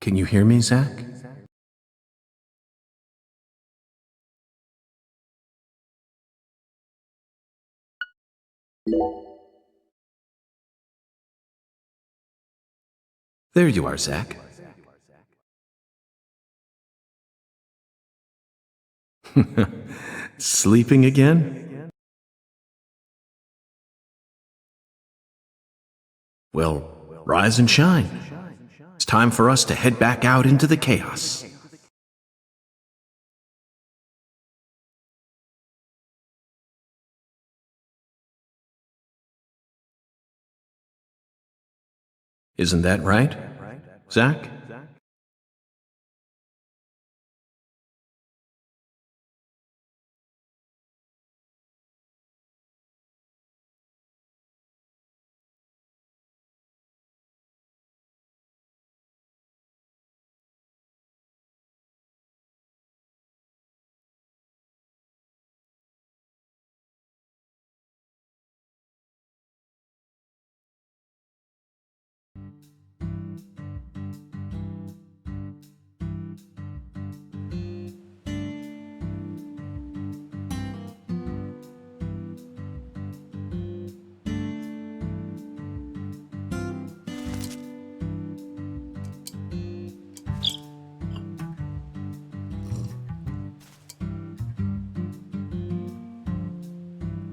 Can you hear me, Zach? There you are, Zach. Sleeping again? Well, rise and shine. It's time for us to head back out into the chaos. Isn't that right, Zach?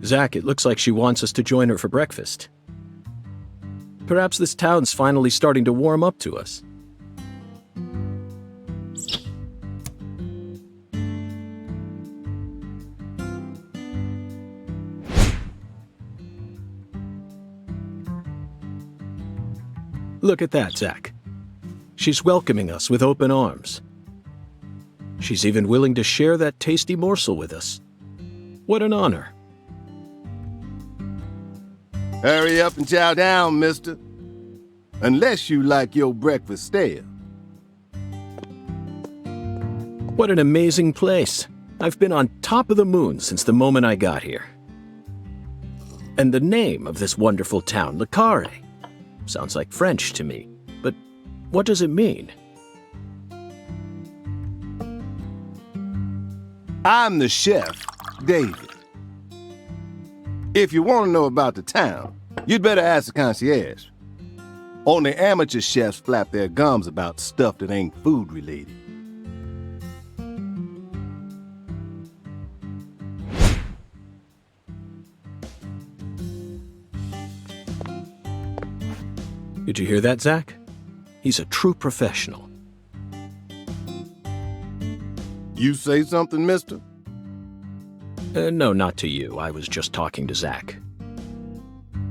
Zach, it looks like she wants us to join her for breakfast. Perhaps this town's finally starting to warm up to us. Look at that, Zach. She's welcoming us with open arms. She's even willing to share that tasty morsel with us. What an honor. Hurry up and chow down, mister. Unless you like your breakfast stale. What an amazing place. I've been on top of the moon since the moment I got here. And the name of this wonderful town, Le Carré, sounds like French to me. But what does it mean? I'm the chef, David. If you want to know about the town, you'd better ask the concierge. Only amateur chefs flap their gums about stuff that ain't food related. Did you hear that, Zach? He's a true professional. You say something, mister? No, not to you. I was just talking to Zach.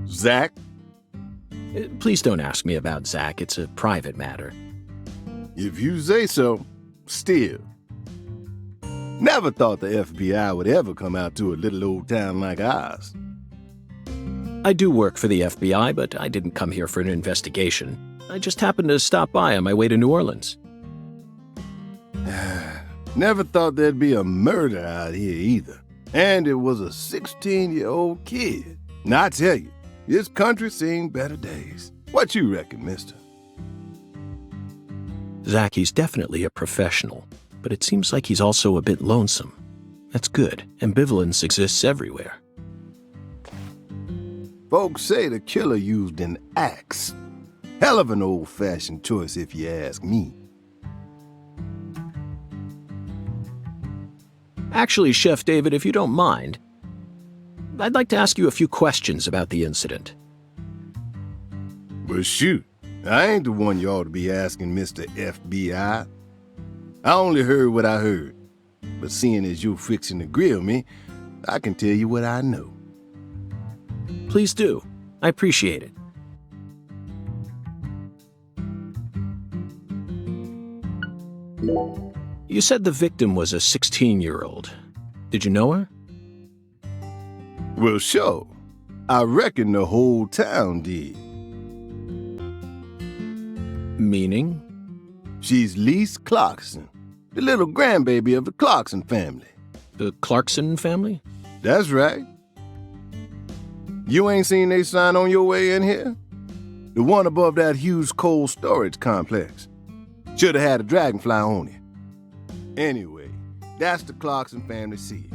Zach? Please don't ask me about Zach. It's a private matter. If you say so, still. Never thought the FBI would ever come out to a little old town like ours. I do work for the FBI, but I didn't come here for an investigation. I just happened to stop by on my way to New Orleans. Never thought there'd be a murder out here either. And it was a 16-year-old kid. Now I tell you, this country's seen better days. What you reckon, mister? Zach, he's definitely a professional, but it seems like he's also a bit lonesome. That's good. Ambivalence exists everywhere. Folks say the killer used an axe. Hell of an old-fashioned choice if you ask me. Actually, Chef David, if you don't mind, I'd like to ask you a few questions about the incident. Well, shoot. I ain't the one you ought to be asking, Mr. FBI. I only heard what I heard. But seeing as you're fixing to grill me, I can tell you what I know. Please do. I appreciate it. You said the victim was a 16-year-old. Did you know her? Well, sure. I reckon the whole town did. Meaning? She's Lise Clarkson, the little grandbaby of the Clarkson family. The Clarkson family? That's right. You ain't seen they sign on your way in here? The one above that huge cold storage complex. Should have had a dragonfly on it. Anyway, that's the Clarkson family seal.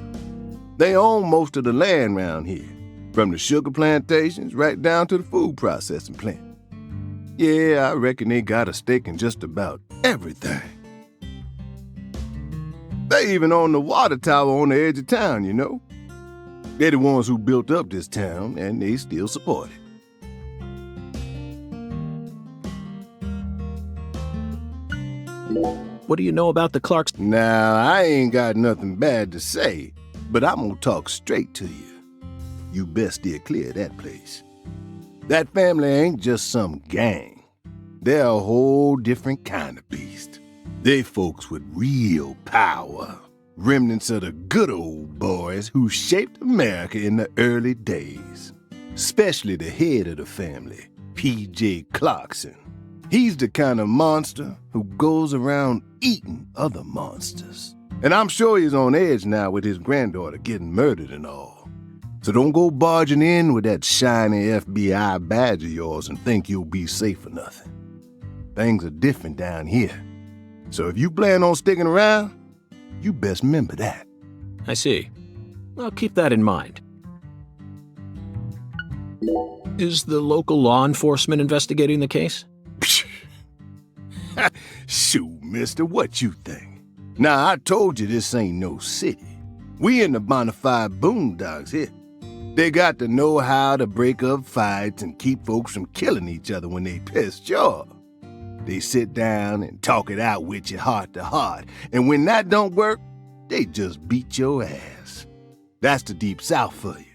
They own most of the land round here, from the sugar plantations right down to the food processing plant. Yeah, I reckon they got a stake in just about everything. They even own the water tower on the edge of town, you know. They're the ones who built up this town, and they still support it. What do you know about the Clarks? Now, I ain't got nothing bad to say, but I'm gonna talk straight to you. You best steer clear of that place. That family ain't just some gang. They're a whole different kind of beast. They folks with real power. Remnants of the good old boys who shaped America in the early days. Especially the head of the family, P.J. Clarkson. He's the kind of monster who goes around eating other monsters. And I'm sure he's on edge now with his granddaughter getting murdered and all. So don't go barging in with that shiny FBI badge of yours and think you'll be safe for nothing. Things are different down here. So if you plan on sticking around, you best remember that. I see. I'll keep that in mind. Is the local law enforcement investigating the case? Shoot, mister, what you think? Now, I told you this ain't no city. We in the bonafide boondocks here. They got to know how to break up fights and keep folks from killing each other when they pissed you off. They sit down and talk it out with you heart to heart, and when that don't work, they just beat your ass. That's the Deep South for you.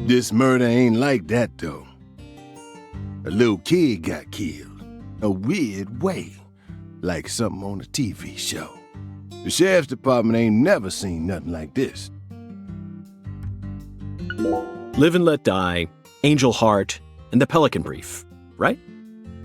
This murder ain't like that, though. A little kid got killed. A weird way, like something on a TV show. The sheriff's department ain't never seen nothing like this. Live and Let Die, Angel Heart, and The Pelican Brief, right?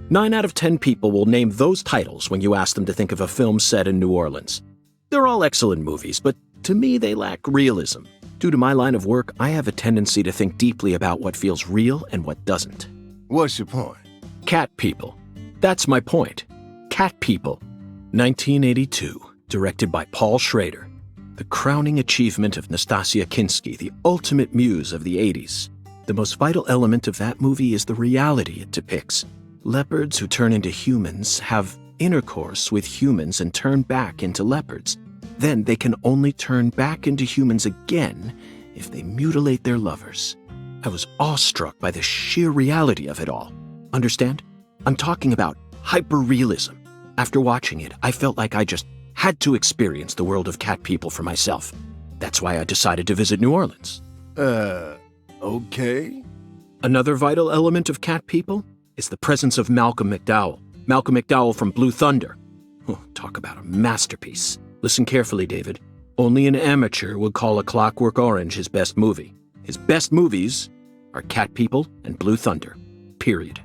9 out of 10 people will name those titles when you ask them to think of a film set in New Orleans. They're all excellent movies, but to me they lack realism. Due to my line of work, I have a tendency to think deeply about what feels real and what doesn't. What's your point? Cat People. That's my point. Cat People. 1982, directed by Paul Schrader. The crowning achievement of Nastasia Kinski, the ultimate muse of the 80s. The most vital element of that movie is the reality it depicts. Leopards who turn into humans have intercourse with humans and turn back into leopards. Then they can only turn back into humans again if they mutilate their lovers. I was awestruck by the sheer reality of it all. Understand? I'm talking about hyper-realism. After watching it, I felt like I just had to experience the world of Cat People for myself. That's why I decided to visit New Orleans. Okay. Another vital element of Cat People is the presence of Malcolm McDowell. Malcolm McDowell from Blue Thunder. Oh, talk about a masterpiece. Listen carefully, David. Only an amateur would call A Clockwork Orange his best movie. His best movies are Cat People and Blue Thunder. Period.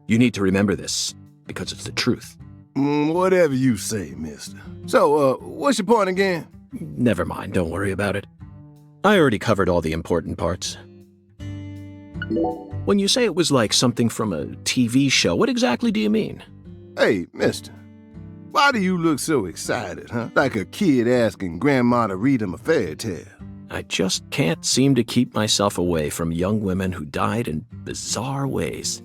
You need to remember this, because it's the truth. Whatever you say, mister. So, what's your point again? Never mind, don't worry about it. I already covered all the important parts. When you say it was like something from a TV show, what exactly do you mean? Hey, mister. Why do you look so excited, huh? Like a kid asking grandma to read him a fairy tale. I just can't seem to keep myself away from young women who died in bizarre ways.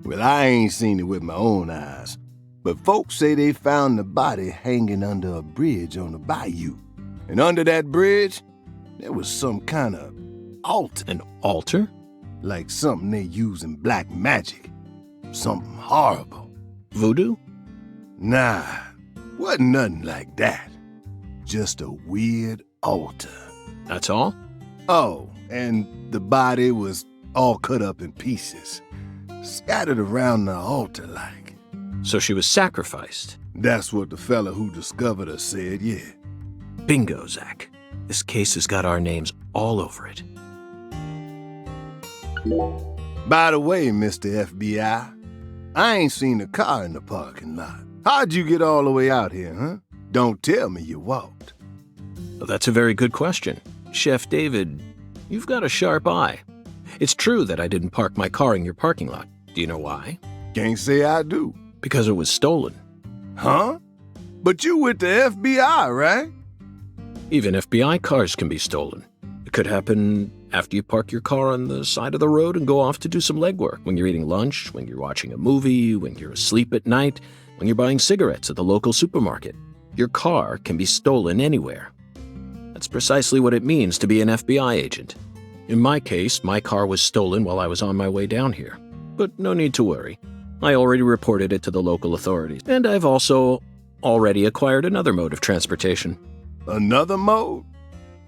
Well, I ain't seen it with my own eyes, but folks say they found the body hanging under a bridge on the bayou. And under that bridge, there was some kind of altar. An altar? Like something they use in black magic. Something horrible. Voodoo? Nah, wasn't nothing like that. Just a weird altar. That's all? Oh, and the body was all cut up in pieces. Scattered around the altar like. So she was sacrificed? That's what the fella who discovered her said, yeah. Bingo, Zach. This case has got our names all over it. By the way, Mr. FBI, I ain't seen a car in the parking lot. How'd you get all the way out here, huh? Don't tell me you walked. Well, that's a very good question. Chef David, you've got a sharp eye. It's true that I didn't park my car in your parking lot. Do you know why? Can't say I do. Because it was stolen. Huh? But you with the FBI, right? Even FBI cars can be stolen. It could happen after you park your car on the side of the road and go off to do some legwork, when you're eating lunch, when you're watching a movie, when you're asleep at night, when you're buying cigarettes at the local supermarket. Your car can be stolen anywhere. That's precisely what it means to be an FBI agent. In my case, my car was stolen while I was on my way down here. But no need to worry. I already reported it to the local authorities, and I've also already acquired another mode of transportation. Another mode?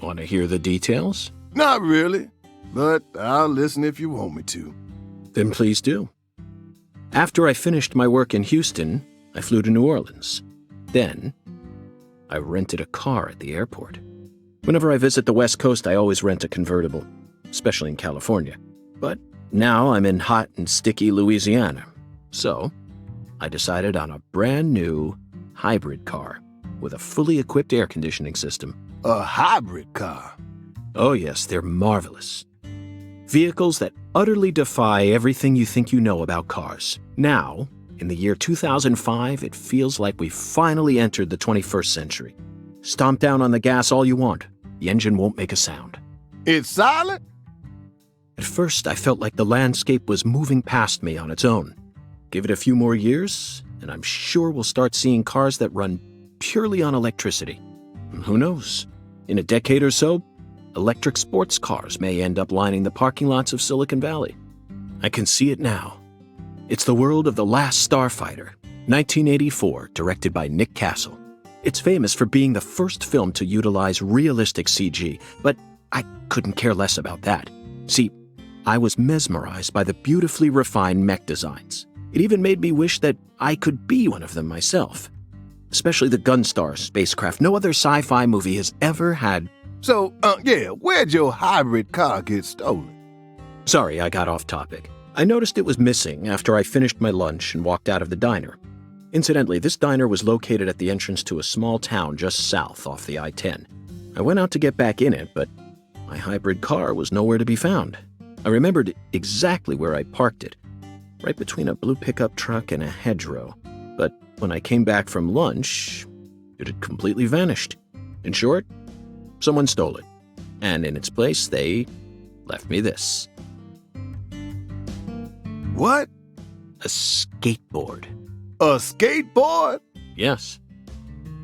Want to hear the details? Not really, but I'll listen if you want me to. Then please do. After I finished my work in Houston, I flew to New Orleans. Then, I rented a car at the airport. Whenever I visit the West Coast, I always rent a convertible, especially in California. But now I'm in hot and sticky Louisiana. So, I decided on a brand new hybrid car with a fully equipped air conditioning system. A hybrid car? Oh yes, they're marvelous. Vehicles that utterly defy everything you think you know about cars. Now, in the year 2005, it feels like we've finally entered the 21st century. Stomp down on the gas all you want. The engine won't make a sound. It's silent? At first, I felt like the landscape was moving past me on its own. Give it a few more years, and I'm sure we'll start seeing cars that run purely on electricity. And who knows? In a decade or so, electric sports cars may end up lining the parking lots of Silicon Valley. I can see it now. It's the world of The Last Starfighter, 1984, directed by Nick Castle. It's famous for being the first film to utilize realistic CG, but I couldn't care less about that. See, I was mesmerized by the beautifully refined mech designs. It even made me wish that I could be one of them myself. Especially the Gunstar spacecraft. No other sci-fi movie has ever had. So, where'd your hybrid car get stolen? Sorry, I got off topic. I noticed it was missing after I finished my lunch and walked out of the diner. Incidentally, this diner was located at the entrance to a small town just south off the I-10. I went out to get back in it, but my hybrid car was nowhere to be found. I remembered exactly where I parked it, right between a blue pickup truck and a hedgerow. But when I came back from lunch, it had completely vanished. In short, someone stole it. And in its place, they left me this. What? A skateboard. A skateboard? Yes.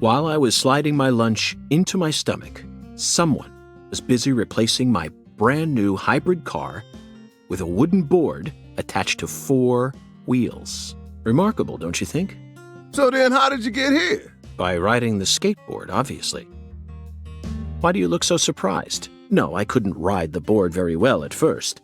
While I was sliding my lunch into my stomach, someone was busy replacing my brand new hybrid car with a wooden board attached to 4 wheels. Remarkable, don't you think? So then how did you get here? By riding the skateboard, obviously. Why do you look so surprised? No, I couldn't ride the board very well at first.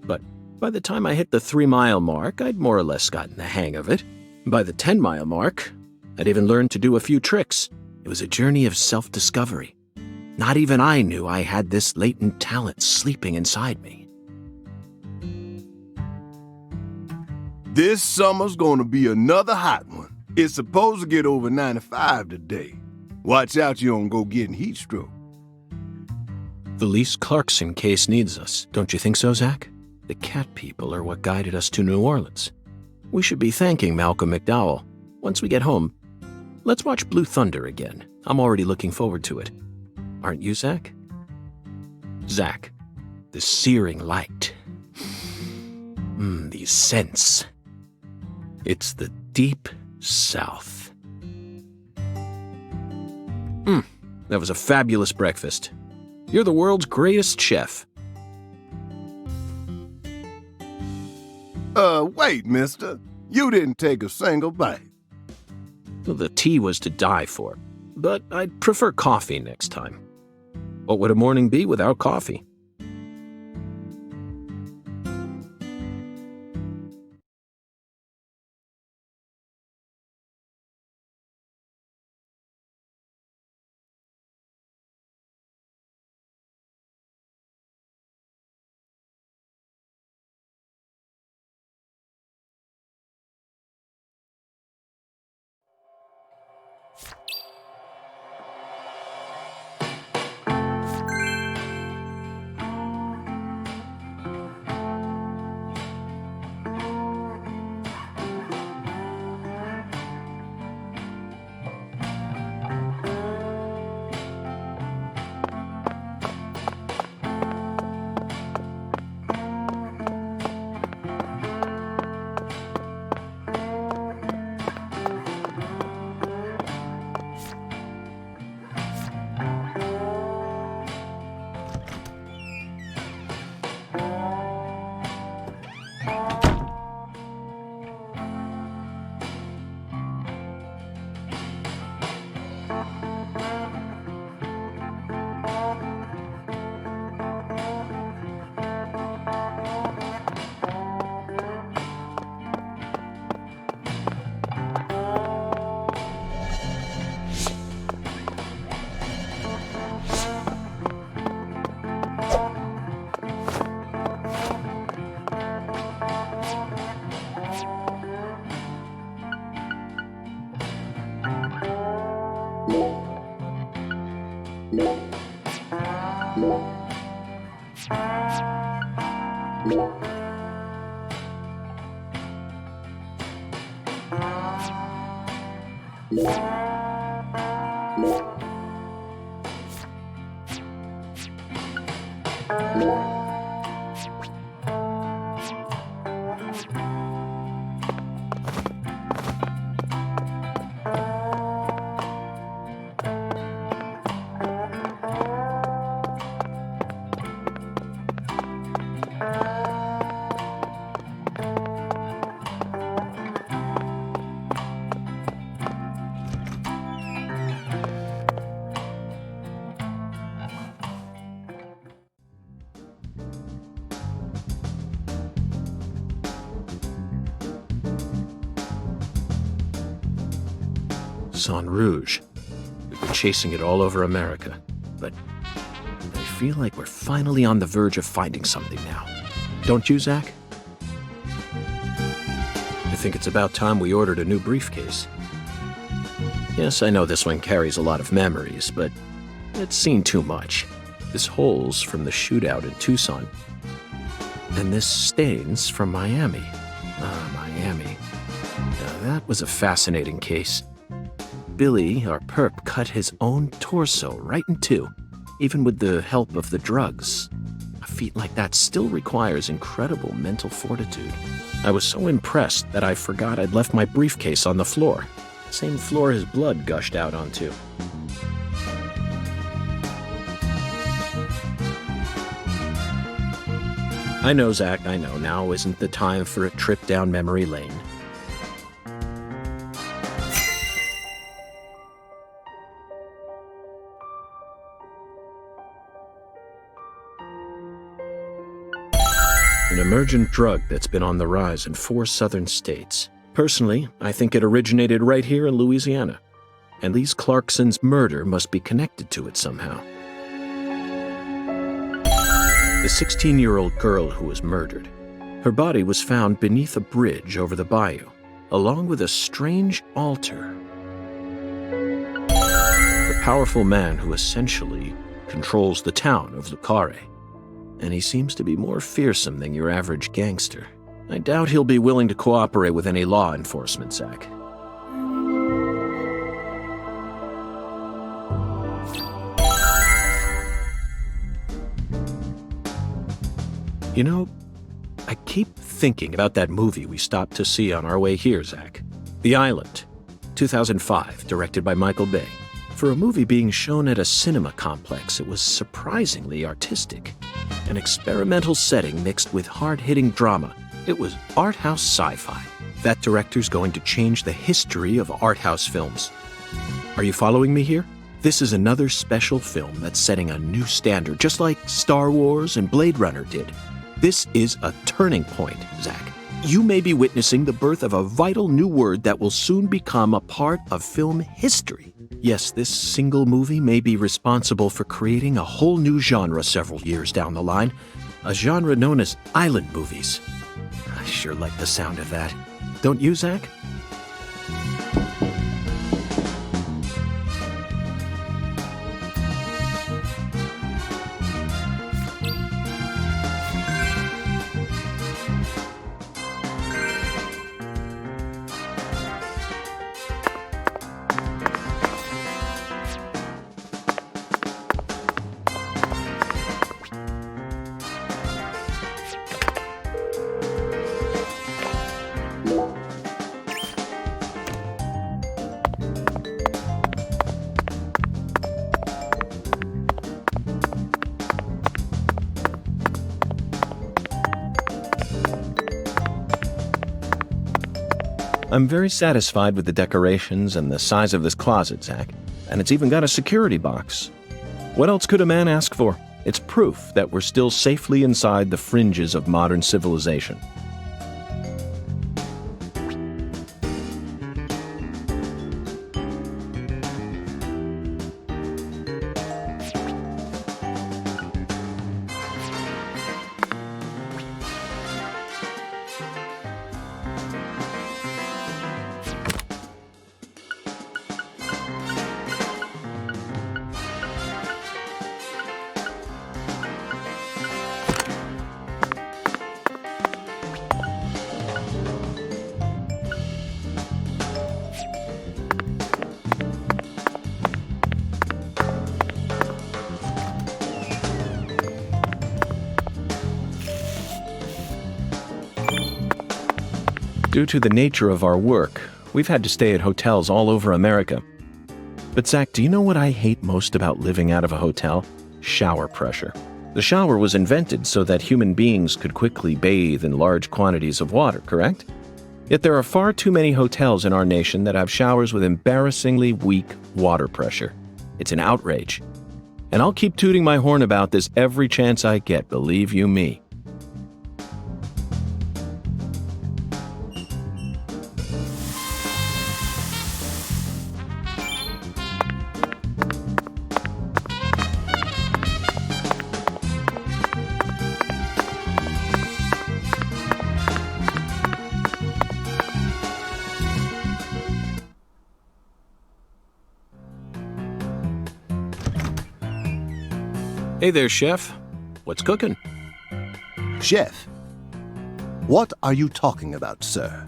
But by the time I hit the 3-mile mark, I'd more or less gotten the hang of it. By the 10-mile mark, I'd even learned to do a few tricks. It was a journey of self-discovery. Not even I knew I had this latent talent sleeping inside me. This summer's gonna be another hot one. It's supposed to get over 95 today. Watch out you don't go getting heat stroke. The Lise Clarkson case needs us, don't you think so, Zach? The cat people are what guided us to New Orleans. We should be thanking Malcolm McDowell. Once we get home, let's watch Blue Thunder again. I'm already looking forward to it. Aren't you, Zach? Zach, the searing light. These scents. It's the deep south. That was a fabulous breakfast. You're the world's greatest chef. Wait, mister. You didn't take a single bite. Well, the tea was to die for, but I'd prefer coffee next time. What would a morning be without coffee? Sang Rouge. We've been chasing it all over America, but I feel like we're finally on the verge of finding something now. Don't you, Zach? I think it's about time we ordered a new briefcase. Yes, I know this one carries a lot of memories, but it's seen too much. This hole's from the shootout in Tucson. And this stain's from Miami. Miami. Now, that was a fascinating case. Billy, our perp, cut his own torso right in two, even with the help of the drugs. A feat like that still requires incredible mental fortitude. I was so impressed that I forgot I'd left my briefcase on the floor. Same floor his blood gushed out onto. I know, Zach, I know. Now isn't the time for a trip down memory lane. An emergent drug that's been on the rise in 4 southern states. Personally, I think it originated right here in Louisiana. And Lise Clarkson's murder must be connected to it somehow. The 16-year-old girl who was murdered. Her body was found beneath a bridge over the bayou, along with a strange altar. The powerful man who essentially controls the town of Le Carré. And he seems to be more fearsome than your average gangster. I doubt he'll be willing to cooperate with any law enforcement, Zach. You know, I keep thinking about that movie we stopped to see on our way here, Zach. The Island, 2005, directed by Michael Bay. For a movie being shown at a cinema complex, it was surprisingly artistic. An experimental setting mixed with hard-hitting drama. It was art house sci-fi. That director's going to change the history of art house films. Are you following me here? This is another special film that's setting a new standard, just like Star Wars and Blade Runner did. This is a turning point, Zach. You may be witnessing the birth of a vital new word that will soon become a part of film history. Yes, this single movie may be responsible for creating a whole new genre several years down the line, a genre known as island movies. I sure like the sound of that. Don't you, Zach? I'm very satisfied with the decorations and the size of this closet, Zach. And it's even got a security box. What else could a man ask for? It's proof that we're still safely inside the fringes of modern civilization. Due to the nature of our work, we've had to stay at hotels all over America. But Zach, do you know what I hate most about living out of a hotel? Shower pressure. The shower was invented so that human beings could quickly bathe in large quantities of water, correct? Yet there are far too many hotels in our nation that have showers with embarrassingly weak water pressure. It's an outrage. And I'll keep tooting my horn about this every chance I get, believe you me. Hey there, Chef. What's cooking? Chef, what are you talking about, sir?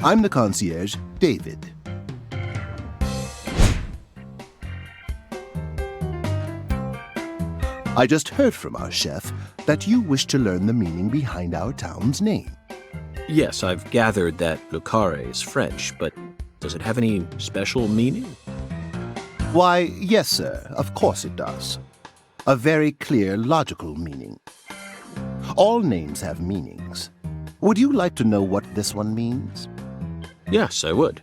I'm the concierge, David. I just heard from our chef that you wish to learn the meaning behind our town's name. Yes, I've gathered that Le Carré is French, but does it have any special meaning? Why, yes, sir, of course it does. A very clear, logical meaning. All names have meanings. Would you like to know what this one means? Yes, I would.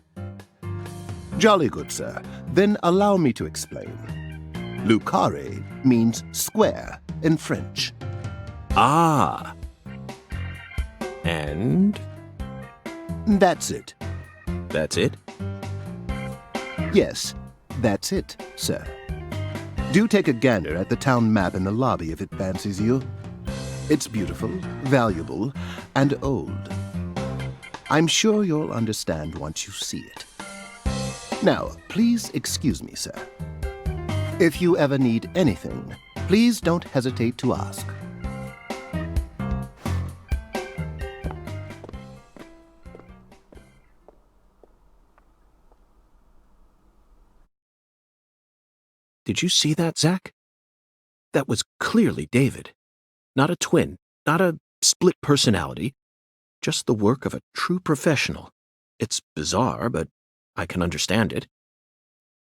Jolly good, sir. Then allow me to explain. Le Carré means square in French. Ah. And? That's it. That's it? Yes, that's it, sir. Do take a gander at the town map in the lobby if it fancies you. It's beautiful, valuable, and old. I'm sure you'll understand once you see it. Now, please excuse me, sir. If you ever need anything, please don't hesitate to ask. Did you see that, Zach? That was clearly David. Not a twin, not a split personality, just the work of a true professional. It's bizarre, but I can understand it.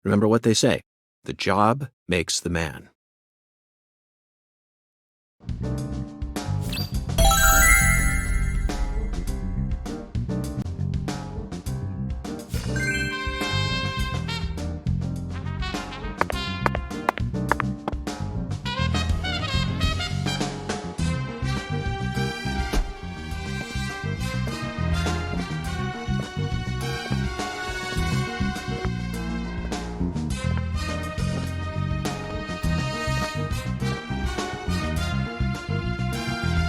Remember what they say, the job makes the man.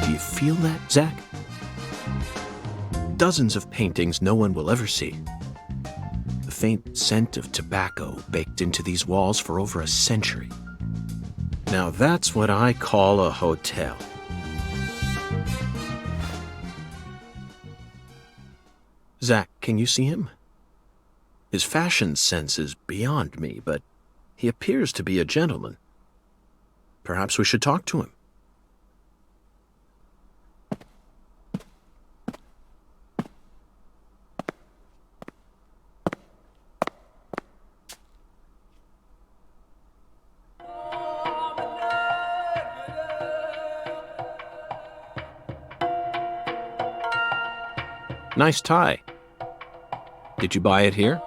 Do you feel that, Zach? Dozens of paintings no one will ever see. The faint scent of tobacco baked into these walls for over a century. Now that's what I call a hotel. Zach, can you see him? His fashion sense is beyond me, but he appears to be a gentleman. Perhaps we should talk to him. Nice tie. Did you buy it here?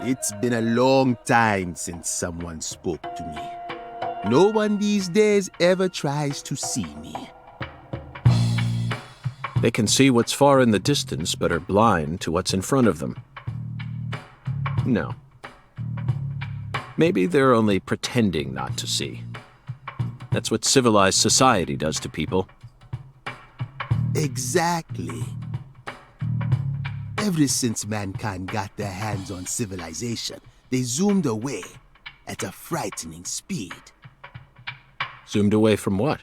It's been a long time since someone spoke to me. No one these days ever tries to see me. They can see what's far in the distance, but are blind to what's in front of them. No. Maybe they're only pretending not to see. That's what civilized society does to people. Exactly. Ever since mankind got their hands on civilization, they zoomed away at a frightening speed. Zoomed away from what?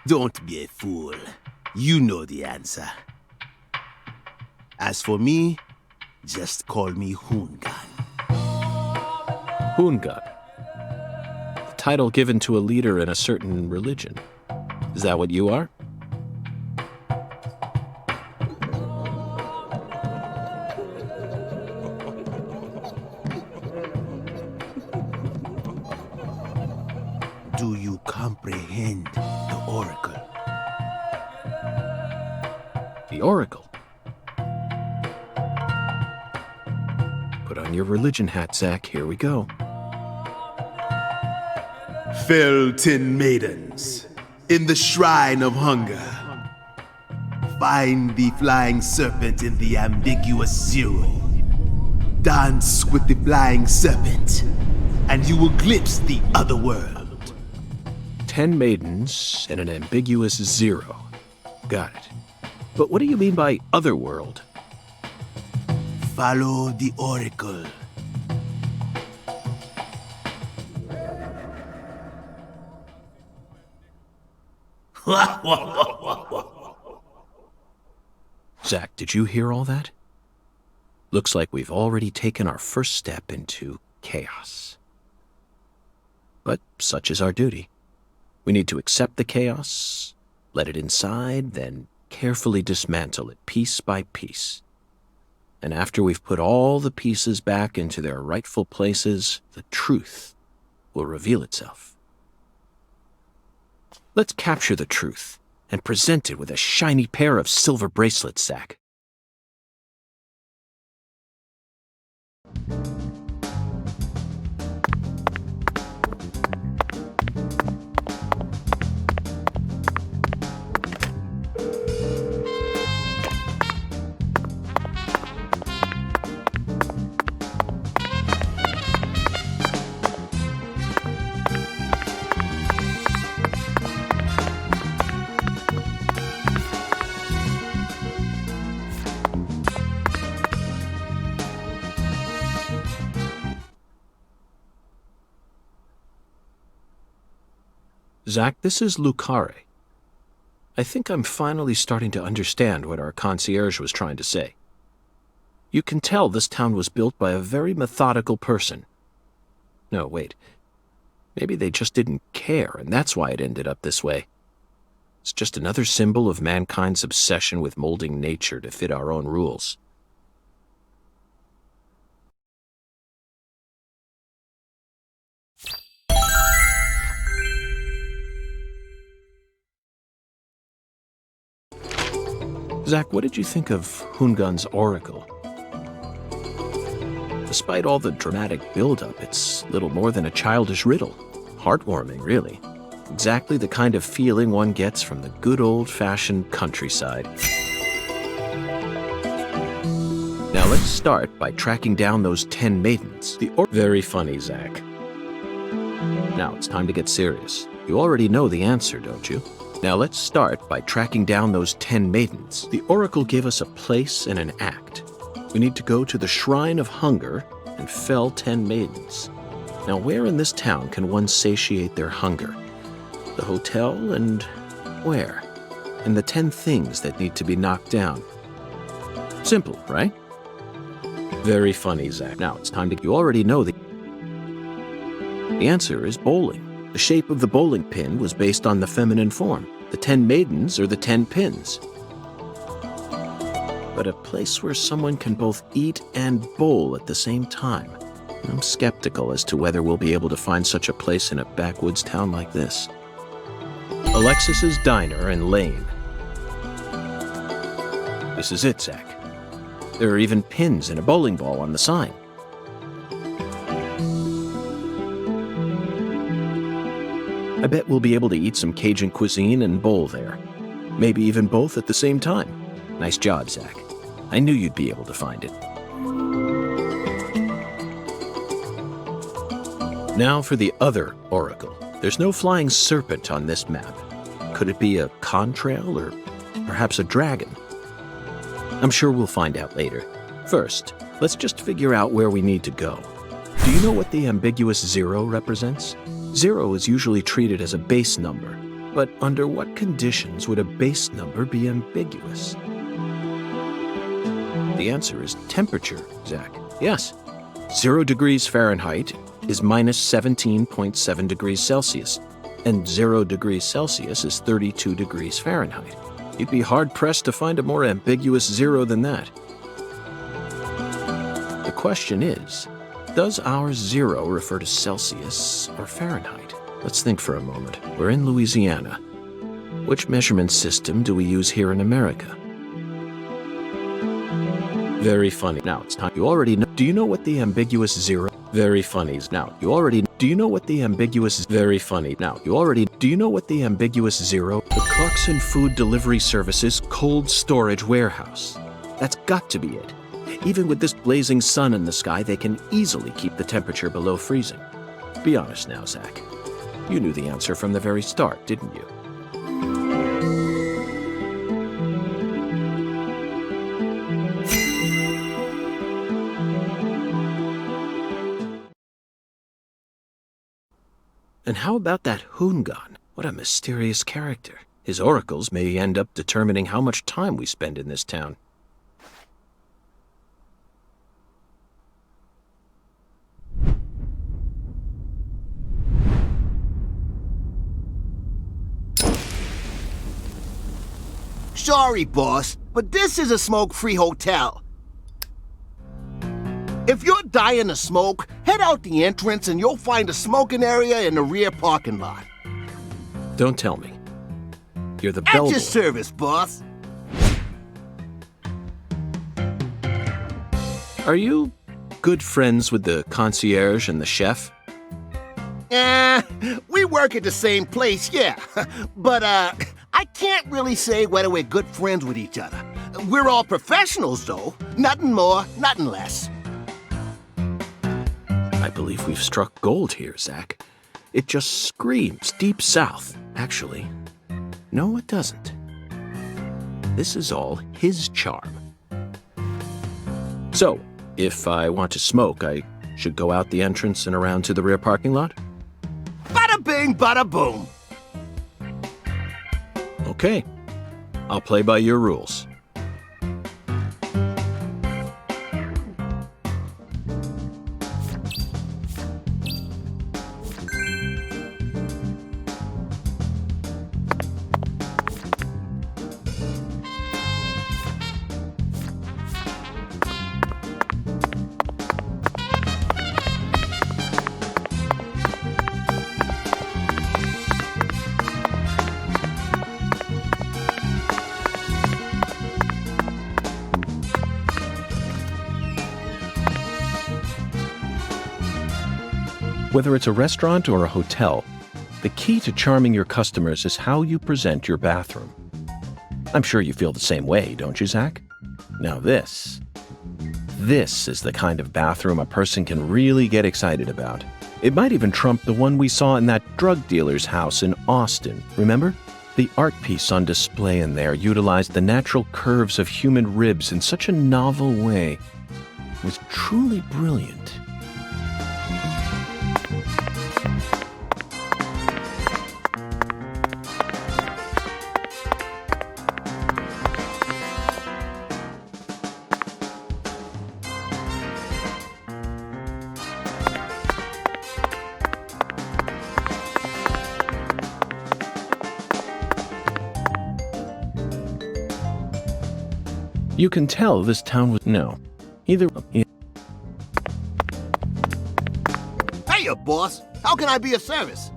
Don't be a fool. You know the answer. As for me, just call me Hoongan. Hoongan. The title given to a leader in a certain religion. Is that what you are? Do you comprehend the oracle? The Oracle. Put on your religion hat, Zach. Here we go. Fell 10 maidens in the shrine of hunger. Find the flying serpent in the ambiguous zero. Dance with the flying serpent, and you will glimpse the other world. 10 maidens and an ambiguous zero. Got it. But what do you mean by otherworld? Follow the oracle. Zach, did you hear all that? Looks like we've already taken our first step into chaos. But such is our duty. We need to accept the chaos, let it inside, then carefully dismantle it piece by piece. And after we've put all the pieces back into their rightful places, the truth will reveal itself. Let's capture the truth and present it with a shiny pair of silver bracelets, Zach. Zach, this is Lucare. I think I'm finally starting to understand what our concierge was trying to say. You can tell this town was built by a very methodical person. No, wait. Maybe they just didn't care, and that's why it ended up this way. It's just another symbol of mankind's obsession with molding nature to fit our own rules. Zach, what did you think of Hungun's oracle? Despite all the dramatic build-up, it's little more than a childish riddle. Heartwarming, really. Exactly the kind of feeling one gets from the good old-fashioned countryside. Now let's start by tracking down those 10 maidens. Very funny, Zach. Now it's time to get serious. You already know the answer, don't you? Now let's start by tracking down those 10 maidens. The oracle gave us a place and an act. We need to go to the Shrine of Hunger and fell 10 maidens. Now where in this town can one satiate their hunger? The hotel and where? And the 10 things that need to be knocked down. Simple, right? Very funny, Zach. Now it's time to... You already know the answer is bowling. The shape of the bowling pin was based on the feminine form. The 10 maidens are the 10 pins. But a place where someone can both eat and bowl at the same time. I'm skeptical as to whether we'll be able to find such a place in a backwoods town like this. Alexis's Diner and Lane. This is it, Zach. There are even pins and a bowling ball on the sign. I bet we'll be able to eat some Cajun cuisine and bowl there. Maybe even both at the same time. Nice job, Zach. I knew you'd be able to find it. Now for the other oracle. There's no flying serpent on this map. Could it be a contrail or perhaps a dragon? I'm sure we'll find out later. First, let's just figure out where we need to go. Do you know what the ambiguous zero represents? Zero is usually treated as a base number, but under what conditions would a base number be ambiguous? The answer is temperature, Zach. Yes, 0 degrees Fahrenheit is minus 17.7 degrees Celsius, and 0 degrees Celsius is 32 degrees Fahrenheit. You'd be hard-pressed to find a more ambiguous zero than that. The question is, does our zero refer to Celsius or Fahrenheit? Let's think for a moment. We're in Louisiana. Which measurement system do we use here in America? Very funny. Now it's time. You already know. Do you know what the ambiguous zero? Very funny. Now you already. Do you know what the ambiguous? Very funny. Now you already. Do you know what the ambiguous zero? The Clarkson Food Delivery Services cold storage warehouse. That's got to be it. Even with this blazing sun in the sky, they can easily keep the temperature below freezing. Be honest now, Zach. You knew the answer from the very start, didn't you? And how about that Hoongan? What a mysterious character. His oracles may end up determining how much time we spend in this town. Sorry, boss, but this is a smoke-free hotel. If you're dying to smoke, head out the entrance and you'll find a smoking area in the rear parking lot. Don't tell me. You're the At bellboy. your service, boss. Are you good friends with the concierge and the chef? We work at the same place, yeah. But, I can't really say whether we're good friends with each other. We're all professionals, though. Nothing more, nothing less. I believe we've struck gold here, Zach. It just screams Deep South. Actually, no, it doesn't. This is all his charm. So, if I want to smoke, I should go out the entrance and around to the rear parking lot? Bada bing, bada boom. Okay. I'll play by your rules. Whether it's a restaurant or a hotel, the key to charming your customers is how you present your bathroom. I'm sure you feel the same way, don't you, Zach? Now this is the kind of bathroom a person can really get excited about. It might even trump the one we saw in that drug dealer's house in Austin, remember? The art piece on display in there utilized the natural curves of human ribs in such a novel way. It was truly brilliant. You can tell this town was no. Either. Hey, boss. How can I be of service?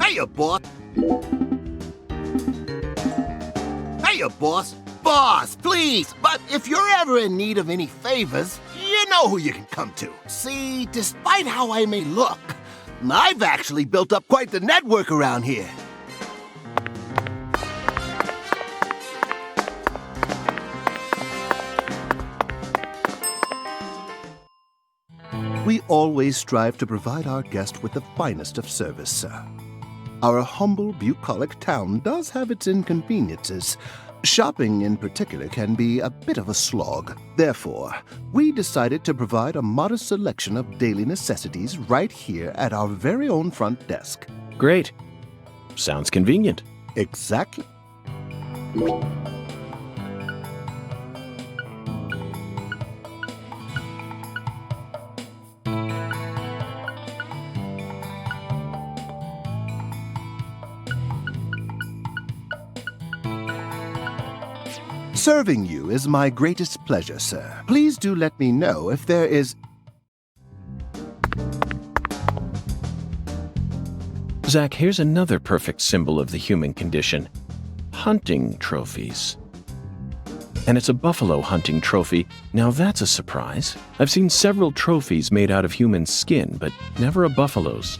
Hey, boss. Hey, boss. Boss, please. But if you're ever in need of any favors, you know who you can come to. See, despite how I may look, I've actually built up quite the network around here. We always strive to provide our guest with the finest of service, sir. Our humble, bucolic town does have its inconveniences, Shopping in particular can be a bit of a slog. Therefore, we decided to provide a modest selection of daily necessities right here at our very own front desk. Great. Sounds convenient. Exactly. Serving you is my greatest pleasure, sir. Please do let me know if there is... Zach, here's another perfect symbol of the human condition. Hunting trophies. And it's a buffalo hunting trophy. Now that's a surprise. I've seen several trophies made out of human skin, but never a buffalo's.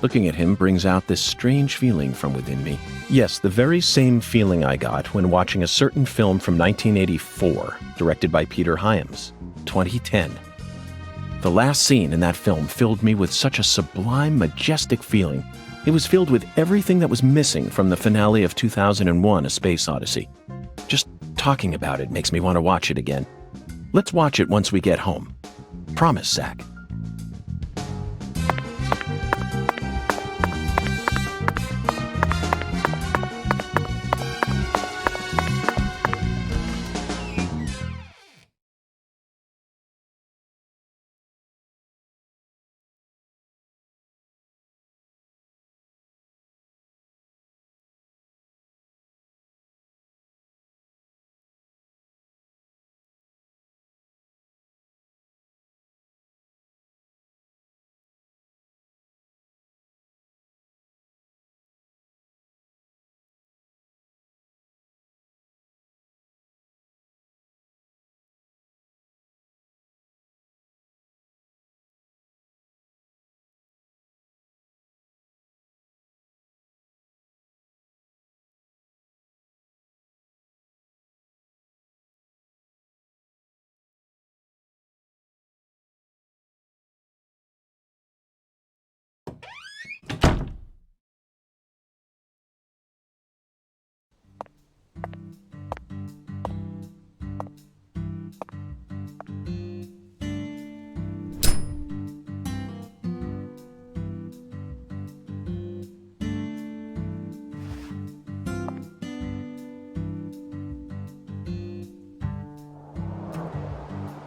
Looking at him brings out this strange feeling from within me. Yes, the very same feeling I got when watching a certain film from 1984, directed by Peter Hyams, 2010. The last scene in that film filled me with such a sublime, majestic feeling. It was filled with everything that was missing from the finale of 2001: A Space Odyssey. Just talking about it makes me want to watch it again. Let's watch it once we get home. Promise, Zach.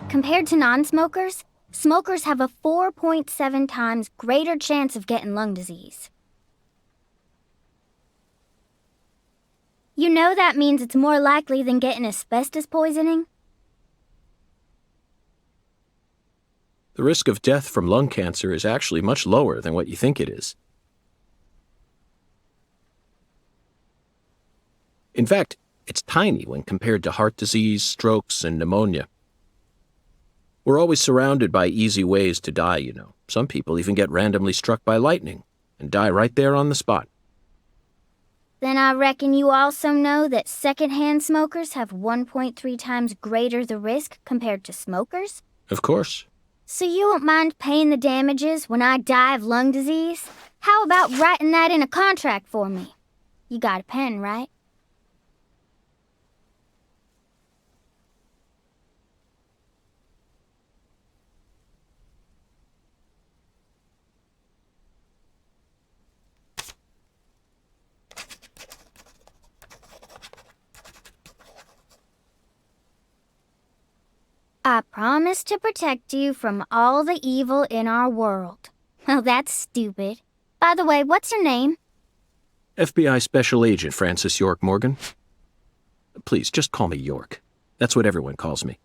Compared to non-smokers, smokers have a 4.7 times greater chance of getting lung disease. You know that means it's more likely than getting asbestos poisoning? The risk of death from lung cancer is actually much lower than what you think it is. In fact, it's tiny when compared to heart disease, strokes, and pneumonia. We're always surrounded by easy ways to die, you know. Some people even get randomly struck by lightning and die right there on the spot. Then I reckon you also know that secondhand smokers have 1.3 times greater the risk compared to smokers? Of course. So you won't mind paying the damages when I die of lung disease? How about writing that in a contract for me? You got a pen, right? I promise to protect you from all the evil in our world. Well, that's stupid. By the way, what's your name? FBI Special Agent Francis York Morgan. Please, just call me York. That's what everyone calls me.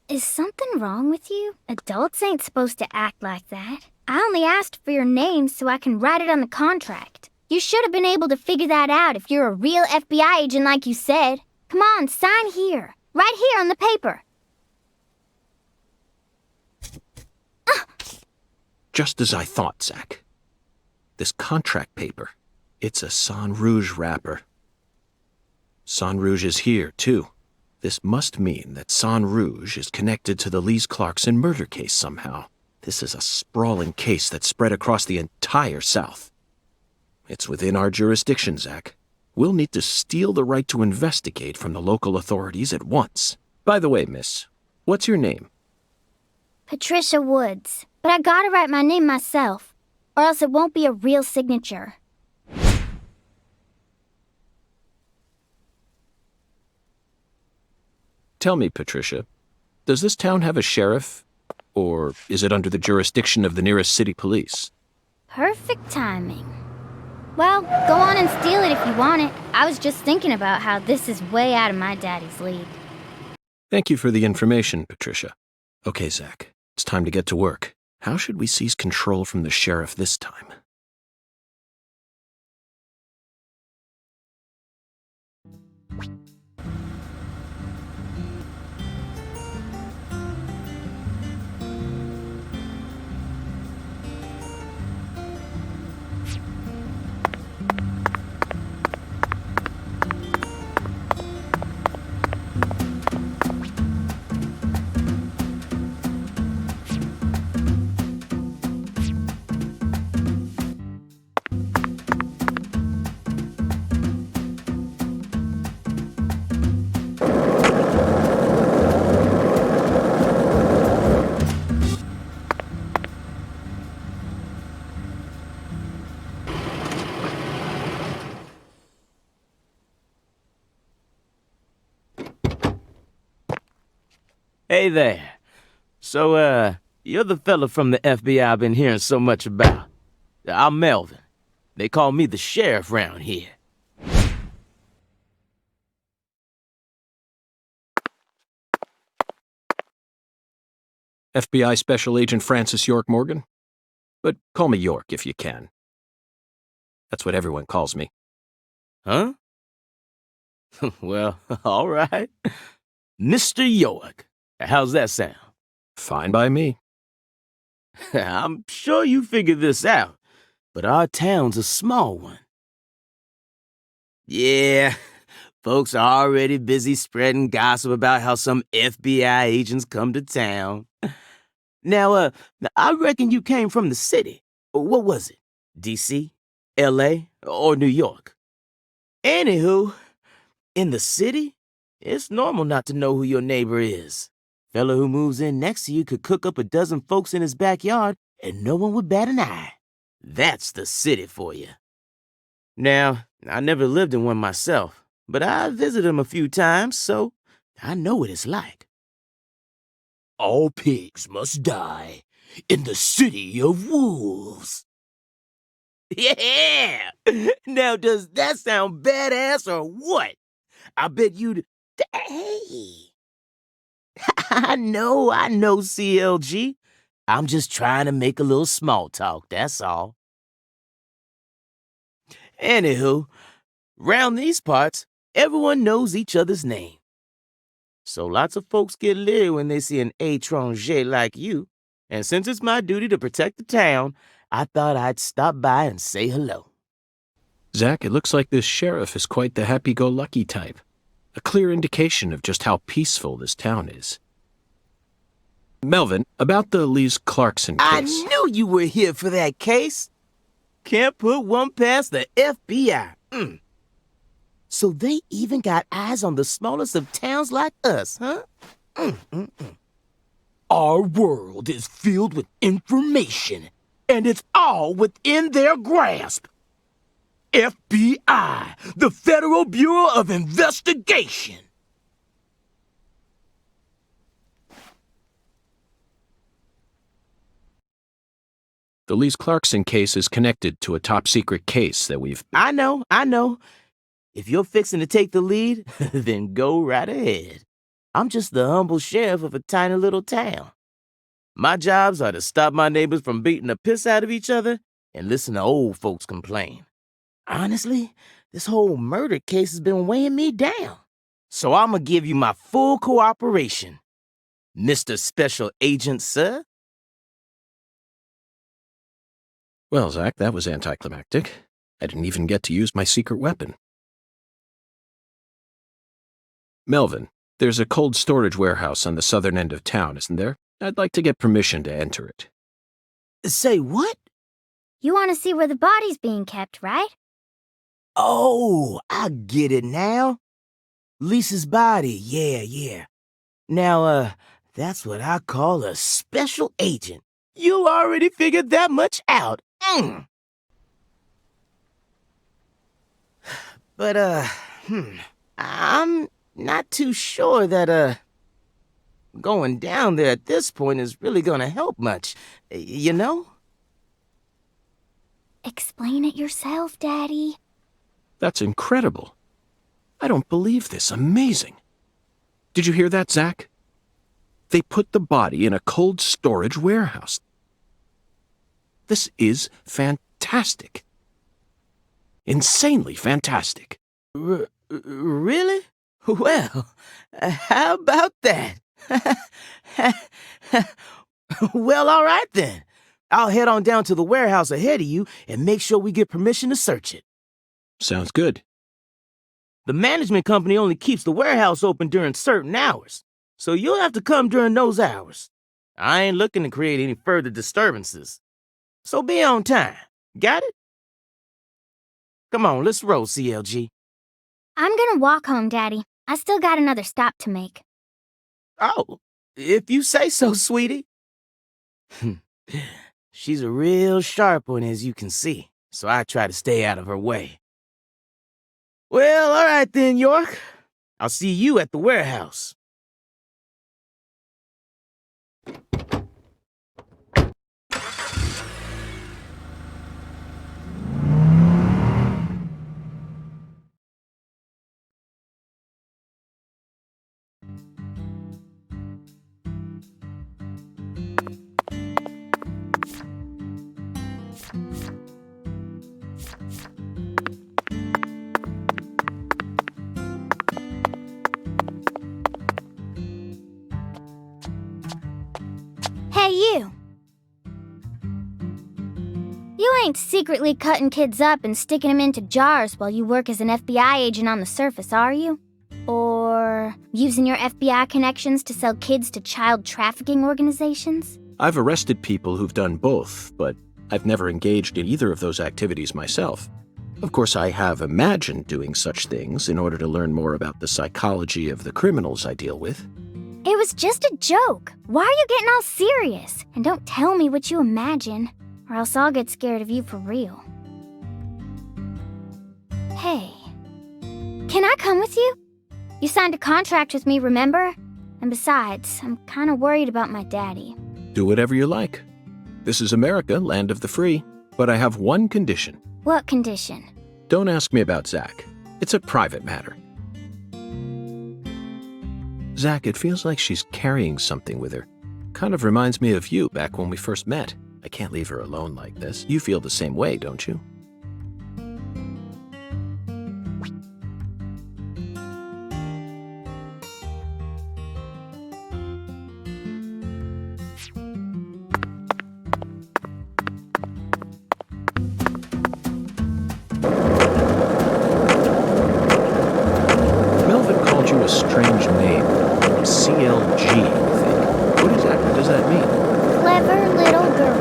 Is something wrong with you? Adults ain't supposed to act like that. I only asked for your name so I can write it on the contract. You should have been able to figure that out if you're a real FBI agent like you said. Come on, sign here. Right here on the paper. Just as I thought, Zach. This contract paper, it's a Sang Rouge wrapper. Sang Rouge is here, too. This must mean that Sang Rouge is connected to the Lise Clarkson murder case somehow. This is a sprawling case that spread across the entire South. It's within our jurisdiction, Zach. we'll need to steal the right to investigate from the local authorities at once. By the way, miss, what's your name? Patricia Woods. But I gotta write my name myself, or else it won't be a real signature. Tell me, Patricia, does this town have a sheriff, or is it under the jurisdiction of the nearest city police? Perfect timing. Well, go on and steal it if you want it. I was just thinking about how this is way out of my daddy's league. Thank you for the information, Patricia. Okay, Zach, it's time to get to work. How should we seize control from the sheriff this time? Hey there. So, you're the fella from the FBI I've been hearing so much about. I'm Melvin. They call me the sheriff round here. FBI Special Agent Francis York Morgan? But call me York if you can. That's what everyone calls me. Huh? Well, all right. Mr. York. How's that sound? Fine by me. I'm sure you figured this out, but our town's a small one. Yeah, folks are already busy spreading gossip about how some FBI agents come to town. Now, I reckon you came from the city. What was it? D.C., L.A., or New York? Anywho, in the city, it's normal not to know who your neighbor is. Fella who moves in next to you could cook up a dozen folks in his backyard and no one would bat an eye. That's the city for you. Now, I never lived in one myself, but I visited them a few times, so I know what it's like. All pigs must die in the city of wolves. Yeah! Now, does that sound badass or what? I bet you'd... Hey! I know, CLG. I'm just trying to make a little small talk, that's all. Anywho, round these parts, everyone knows each other's name. So lots of folks get leery when they see an étranger like you, and since it's my duty to protect the town, I thought I'd stop by and say hello. Zach, it looks like this sheriff is quite the happy-go-lucky type. A clear indication of just how peaceful this town is. Melvin, about the Lise Clarkson case. I knew you were here for that case. Can't put one past the FBI. So they even got eyes on the smallest of towns like us, huh? Our world is filled with information, and it's all within their grasp. FBI, the Federal Bureau of Investigation. The Lise Clarkson case is connected to a top-secret case that we've... I know. If you're fixing to take the lead, then go right ahead. I'm just the humble sheriff of a tiny little town. My jobs are to stop my neighbors from beating the piss out of each other and listen to old folks complain. Honestly, this whole murder case has been weighing me down. So I'm gonna give you my full cooperation, Mr. Special Agent, sir. Well, Zach, that was anticlimactic. I didn't even get to use my secret weapon. Melvin, there's a cold storage warehouse on the southern end of town, isn't there? I'd like to get permission to enter it. Say what? You want to see where the body's being kept, right? Oh, I get it now. Lisa's body, yeah. Now, that's what I call a special agent. You already figured that much out. But, I'm not too sure that, going down there at this point is really gonna help much, you know? Explain it yourself, Daddy. That's incredible. I don't believe this. Amazing. Did you hear that, Zach? They put the body in a cold storage warehouse. This is fantastic. Insanely fantastic. Really? Well, how about that? Well, all right then. I'll head on down to the warehouse ahead of you and make sure we get permission to search it. Sounds good. The management company only keeps the warehouse open during certain hours, so you'll have to come during those hours. I ain't looking to create any further disturbances. So be on time. Got it? Come on, let's roll, CLG. I'm gonna walk home, Daddy. I still got another stop to make. Oh, if you say so, sweetie. She's a real sharp one, as you can see, so I try to stay out of her way. Well, all right then, York. I'll see you at the warehouse. Hey, you! You ain't secretly cutting kids up and sticking them into jars while you work as an FBI agent on the surface, are you? Or using your FBI connections to sell kids to child trafficking organizations? I've arrested people who've done both, but I've never engaged in either of those activities myself. Of course, I have imagined doing such things in order to learn more about the psychology of the criminals I deal with. It was just a joke. Why are you getting all serious? And don't tell me what you imagine, or else I'll get scared of you for real. Hey, can I come with you? You signed a contract with me, remember? And besides, I'm kind of worried about my daddy. Do whatever you like. This is America, land of the free, but I have one condition. What condition? Don't ask me about Zach. It's a private matter. Zach, it feels like she's carrying something with her. Kind of reminds me of you back when we first met. I can't leave her alone like this. You feel the same way, don't you? Melvin called you a strange name. CLG, I think. What exactly does that mean? Clever little girl.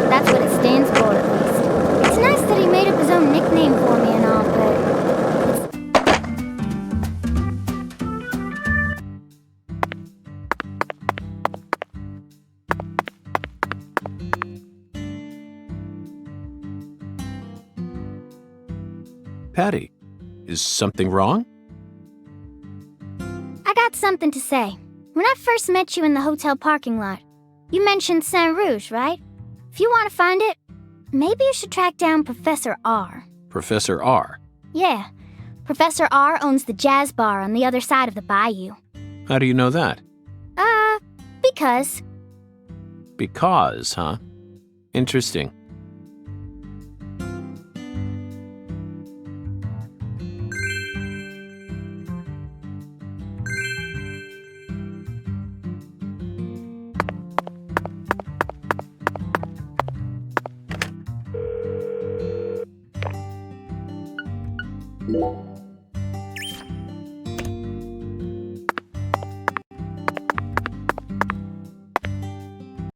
That's what it stands for, at least. It's nice that he made up his own nickname for me and all, but... Patty, is something wrong? I got something to say. When I first met you in the hotel parking lot, you mentioned Saint Rouge, right? If you want to find it, maybe you should track down Professor R. Professor R. Yeah, Professor R owns the jazz bar on the other side of the bayou. How do you know that? Because... Because, huh? Interesting.